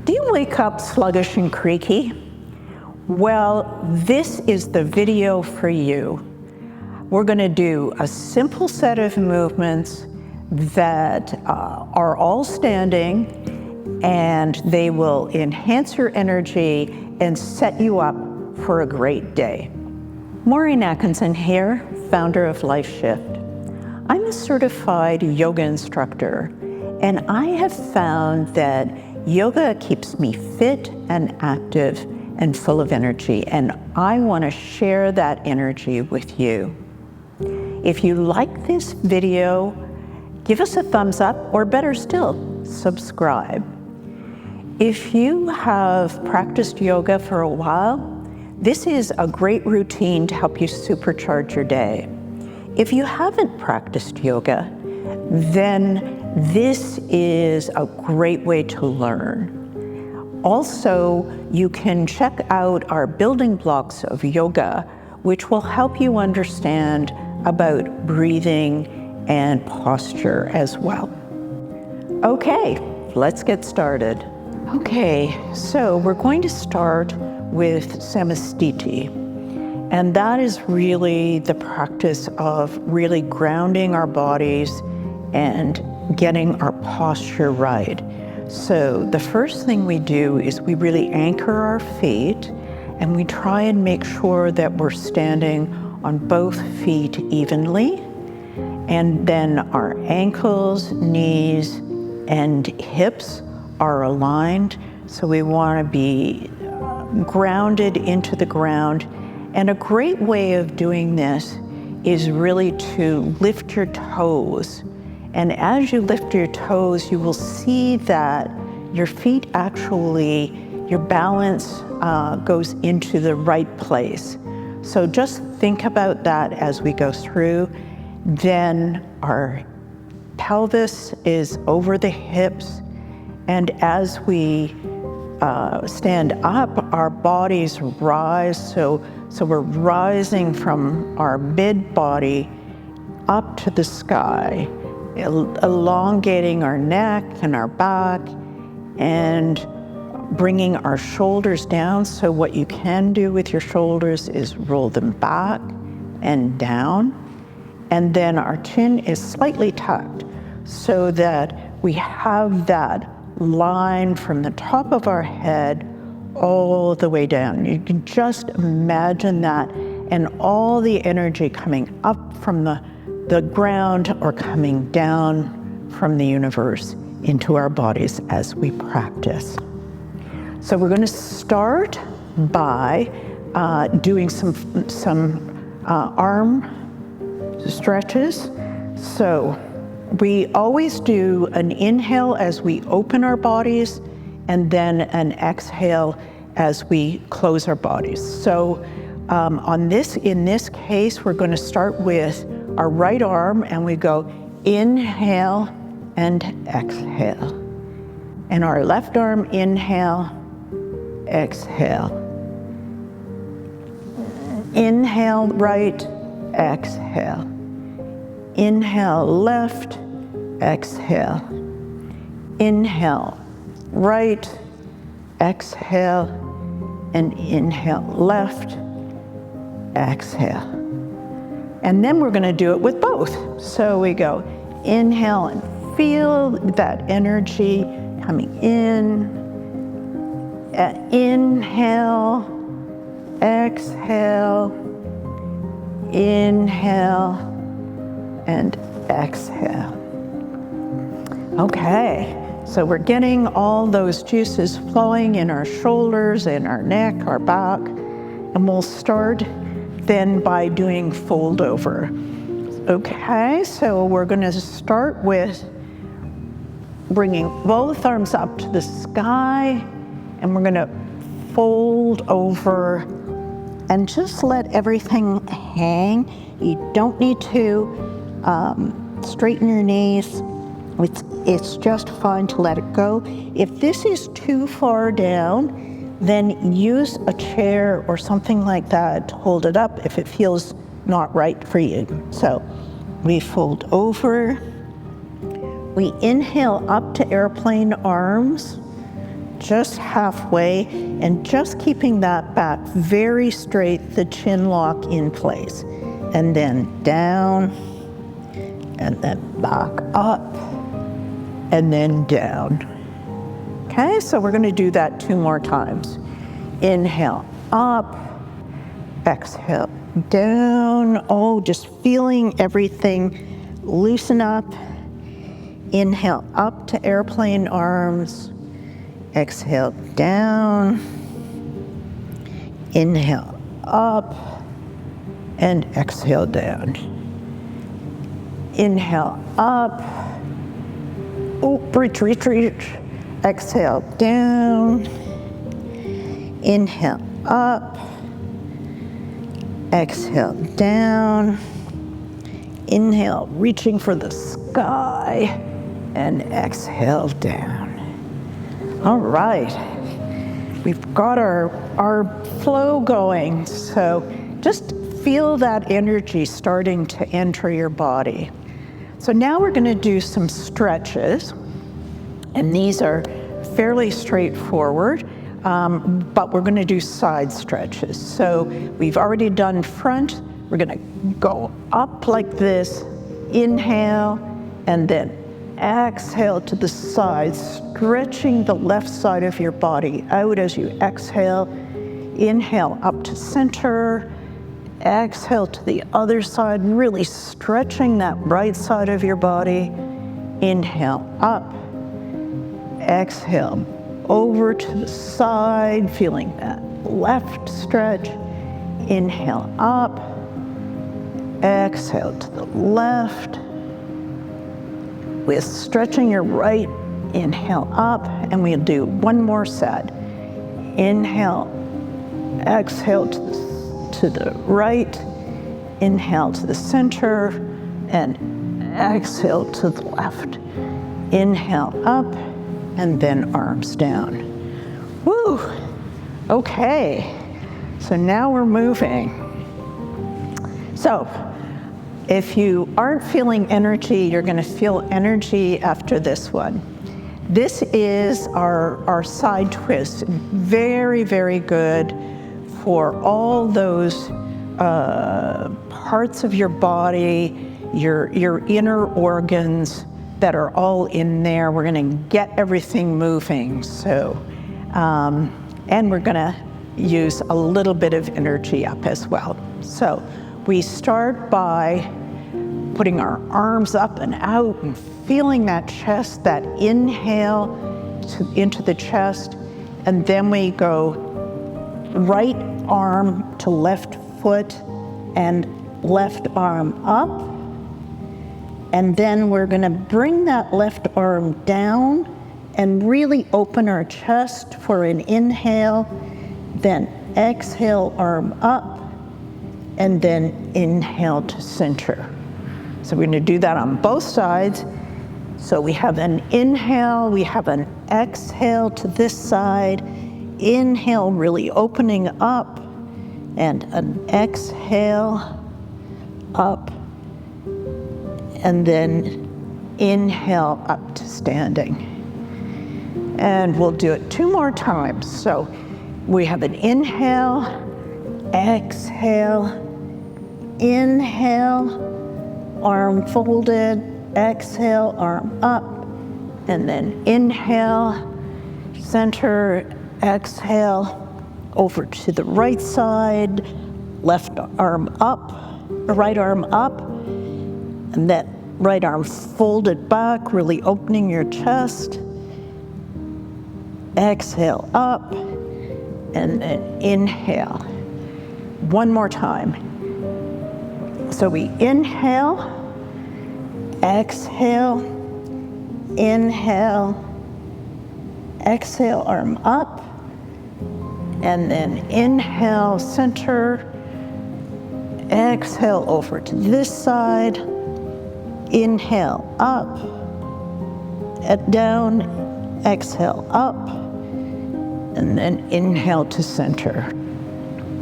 Do you wake up sluggish and creaky? Well, this is the video for you. We're going to do a simple set of movements that are all standing, and they will enhance your energy and set you up for a great day. Maureen Atkinson here, founder of Lifeshiift. I'm a certified yoga instructor, and I have found that yoga keeps me fit and active and full of energy, and I want to share that energy with you. If you like this video, give us a thumbs up, or better still, subscribe. If you have practiced yoga for a while, this is a great routine to help you supercharge your day. If you haven't practiced yoga, then this is a great way to learn. Also, you can check out our building blocks of yoga, which will help you understand about breathing and posture as well. Okay, let's get started. Okay, so we're going to start with samastiti, and that is really the practice of really grounding our bodies and getting our posture right. So the first thing we do is we really anchor our feet, and we try and make sure that we're standing on both feet evenly, and then our ankles, knees, and hips are aligned. So we want to be grounded into the ground. And a great way of doing this is really to lift your toes. And as you lift your toes, you will see that your feet actually, your balance goes into the right place. So just think about that as we go through. Then our pelvis is over the hips. And as we stand up, our bodies rise. So we're rising from our mid body up to the sky, elongating our neck and our back, and bringing our shoulders down. So what you can do with your shoulders is roll them back and down. And then our chin is slightly tucked so that we have that line from the top of our head all the way down. You can just imagine that, and all the energy coming up from the ground or coming down from the universe into our bodies as we practice. So we're going to start by doing some arm stretches. So we always do an inhale as we open our bodies, and then an exhale as we close our bodies. So in this case, we're going to start with our right arm, and we go inhale and exhale. And our left arm, inhale, exhale. Inhale right, exhale. Inhale left, exhale. Inhale right, exhale, and inhale left, exhale. And then we're going to do it with both. So we go inhale and feel that energy coming in. Inhale, exhale, inhale, and exhale. Okay. So we're getting all those juices flowing in our shoulders, in our neck, our back, and we'll start then by doing fold over. Okay, so we're going to start with bringing both arms up to the sky, and we're going to fold over and just let everything hang. You don't need to straighten your knees. It's just fine to let it go. If this is too far down, then use a chair or something like that to hold it up if it feels not right for you. So we fold over. We inhale up to airplane arms, just halfway, and just keeping that back very straight, the chin lock in place. And then down, and then back up, and then down. Okay, so we're gonna do that 2 more times. Inhale, up, exhale, down. Oh, just feeling everything loosen up. Inhale, up to airplane arms. Exhale, down. Inhale, up, and exhale, down. Inhale, up. Oh, reach, reach, reach. Exhale, down. Inhale, up. Exhale, down. Inhale, reaching for the sky, and exhale, down. All right, we've got our flow going, so just feel that energy starting to enter your body. So now we're gonna do some stretches, and these are fairly straightforward, but we're gonna do side stretches. So we've already done front. We're gonna go up like this, inhale, and then exhale to the side, stretching the left side of your body out as you exhale. Inhale up to center, exhale to the other side, really stretching that right side of your body. Inhale up, exhale over to the side, feeling that left stretch. Inhale up, exhale to the left. With stretching your right, inhale up, and we'll do one more set. Inhale, exhale to the right, inhale to the center, and exhale to the left. Inhale up, and then arms down. Woo! Okay, so now we're moving. So, if you aren't feeling energy, you're gonna feel energy after this one. This is our side twist. Very, very good for all those parts of your body, your inner organs that are all in there. We're gonna get everything moving. So, and we're gonna use a little bit of energy up as well. So, we start by putting our arms up and out and feeling that chest, that inhale into the chest, and then we go right arm to left foot and left arm up, and then we're gonna bring that left arm down and really open our chest for an inhale, then exhale, arm up, and then inhale to center. So we're gonna do that on both sides. So we have an inhale, we have an exhale to this side, inhale really opening up, and an exhale up, and then inhale up to standing. And we'll do it 2 more times. So we have an inhale, exhale, inhale, arm folded, exhale, arm up, and then inhale, center, exhale, over to the right side, left arm up, right arm up, and that right arm folded back, really opening your chest. Exhale up, and then inhale. One more time. So we inhale, exhale, inhale, exhale, arm up, and then inhale, center, exhale over to this side, inhale up, down, exhale up, and then inhale to center,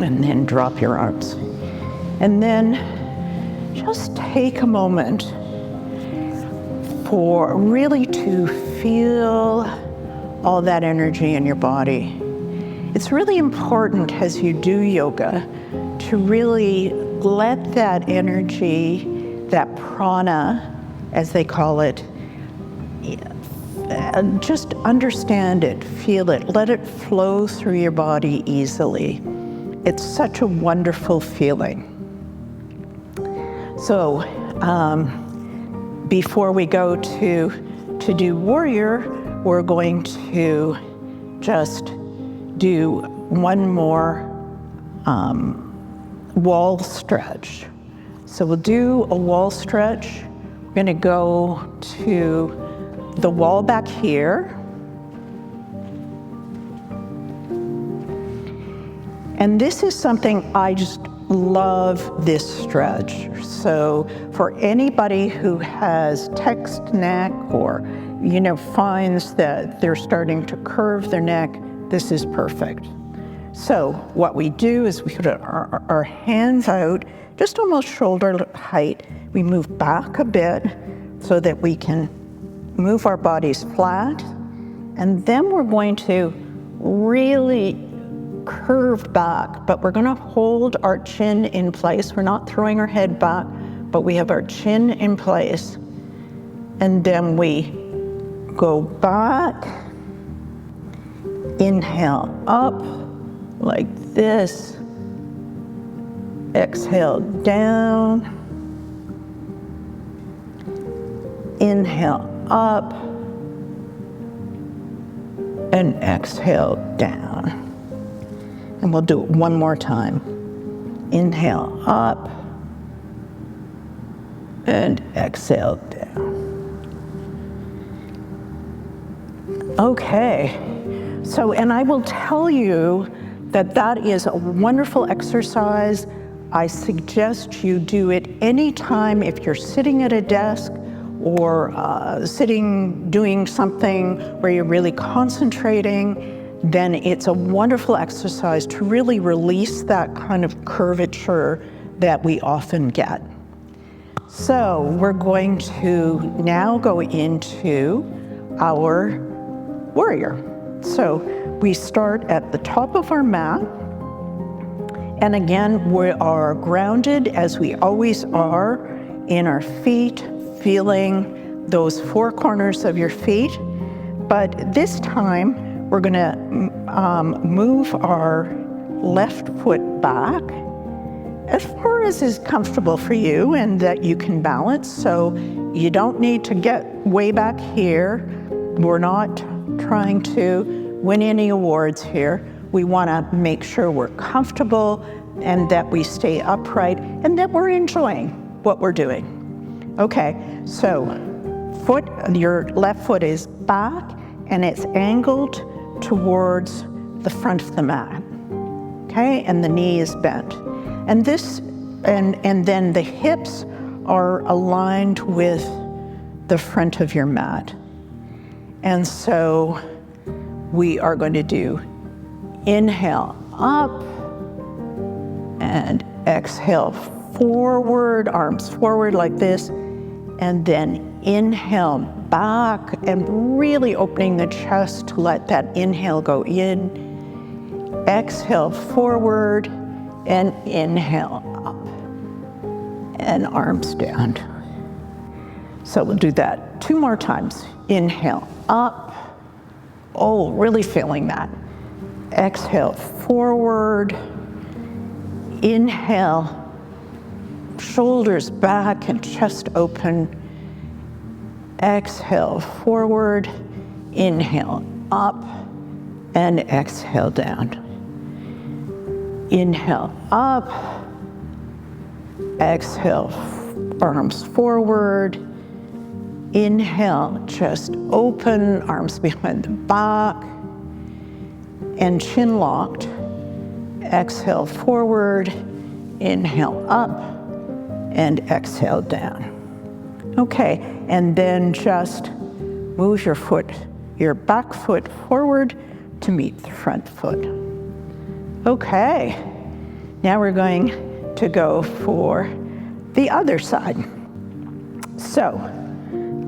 and then drop your arms. And then just take a moment for really to feel all that energy in your body. It's really important as you do yoga to really let that energy, that prana, as they call it, just understand it, feel it, let it flow through your body easily. It's such a wonderful feeling. So before we go to do warrior, we're going to just do one more wall stretch. So we'll do a wall stretch. We're going to go to the wall back here. And this is something I just love, this stretch. So for anybody who has text neck or, finds that they're starting to curve their neck, this is perfect. So what we do is we put our hands out, just almost shoulder height. We move back a bit so that we can move our bodies flat. And then we're going to really curve back, but we're going to hold our chin in place. We're not throwing our head back, but we have our chin in place. And then we go back, inhale up like this, exhale down, inhale up, and exhale down. And we'll do it one more time. Inhale up, and exhale down. Okay, so, and I will tell you that is a wonderful exercise. I suggest you do it anytime if you're sitting at a desk or sitting doing something where you're really concentrating, then it's a wonderful exercise to really release that kind of curvature that we often get. So we're going to now go into our warrior. So we start at the top of our mat, and again, we are grounded as we always are in our feet, feeling those four corners of your feet. But this time, we're gonna move our left foot back as far as is comfortable for you and that you can balance. So you don't need to get way back here. We're not trying to win any awards here. We want to make sure we're comfortable and that we stay upright and that we're enjoying what we're doing. Okay, so your left foot is back and it's angled towards the front of the mat. Okay, and the knee is bent. And this, and then the hips are aligned with the front of your mat. And so we are going to do inhale up and exhale forward, arms forward like this, and then inhale back and really opening the chest to let that inhale go in. Exhale forward and inhale up and arms down. So we'll do that 2 more times. Inhale up. Oh, really feeling that. Exhale forward. Inhale, shoulders back and chest open. Exhale forward. Inhale up and exhale down. Inhale up. Exhale, arms forward. Inhale, chest open, arms behind the back, and chin locked. Exhale forward, inhale up, and exhale down. Okay, and then just move your back foot forward to meet the front foot. Okay, now we're going to go for the other side. So,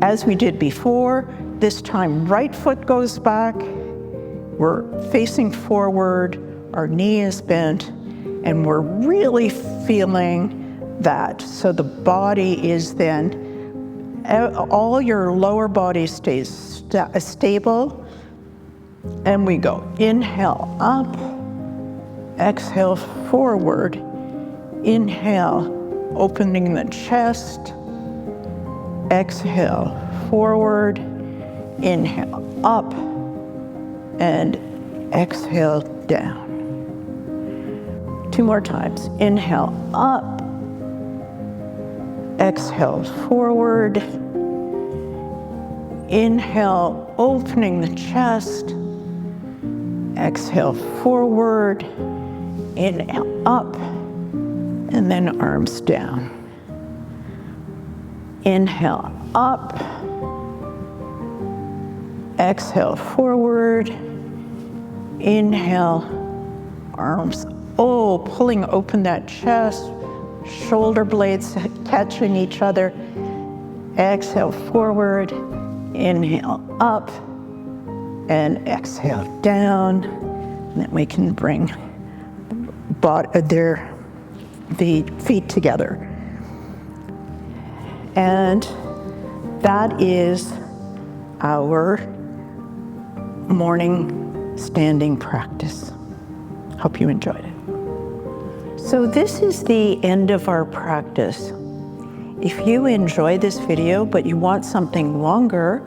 as we did before, this time right foot goes back We're facing forward, our knee is bent, and we're really feeling that. So the body is then, all your lower body stays stable, and we go inhale up, exhale forward, inhale, opening the chest, exhale forward, inhale up, and exhale down. 2 more times. Inhale up, exhale forward, inhale, opening the chest, exhale forward, inhale up, and then arms down. Inhale up, exhale forward, inhale, arms, pulling open that chest, shoulder blades catching each other. Exhale forward, inhale up, and exhale down. And then we can bring the feet together. And that is our morning standing practice. Hope you enjoyed it. So this is the end of our practice. If you enjoyed this video but you want something longer,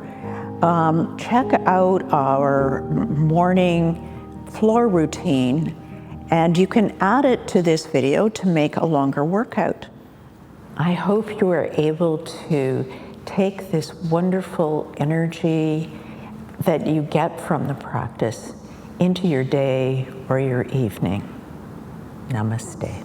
check out our morning floor routine, and you can add it to this video to make a longer workout. I hope you are able to take this wonderful energy that you get from the practice into your day or your evening. Namaste.